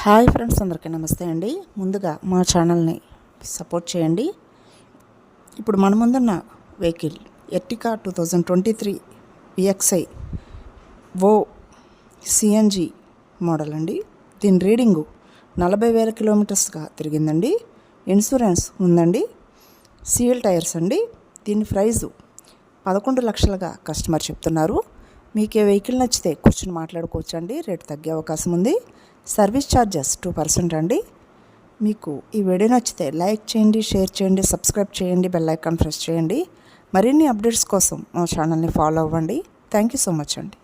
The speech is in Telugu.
హాయ్ ఫ్రెండ్స్, అందరికీ నమస్తే అండి. ముందుగా మా ఛానల్ని సపోర్ట్ చేయండి. ఇప్పుడు మన ముందున్న వెహికల్ ఎర్టికా 2023 విఎక్స్ఐ ఓ సిఎన్జి మోడల్ అండి. దీని రీడింగు 40,000 కిలోమీటర్స్గా తిరిగిందండి. ఇన్సూరెన్స్ ఉందండి. సీల్ టైర్స్ అండి. దీని ప్రైజు 11 లక్షలుగా కస్టమర్ చెప్తున్నారు. మీకు ఏ వెహికల్ నచ్చితే కూర్చొని మాట్లాడుకోవచ్చు అండి. రేటు తగ్గే అవకాశం ఉంది. సర్వీస్ ఛార్జెస్ 2% అండి. మీకు ఈ వీడియో నచ్చితే లైక్ చేయండి, షేర్ చేయండి, సబ్స్క్రైబ్ చేయండి, బెల్ ఐకాన్ ప్రెస్ చేయండి. మరిన్ని అప్డేట్స్ కోసం మా ఛానల్ని ఫాలో అవ్వండి. థ్యాంక్ యూ సో మచ్ అండి.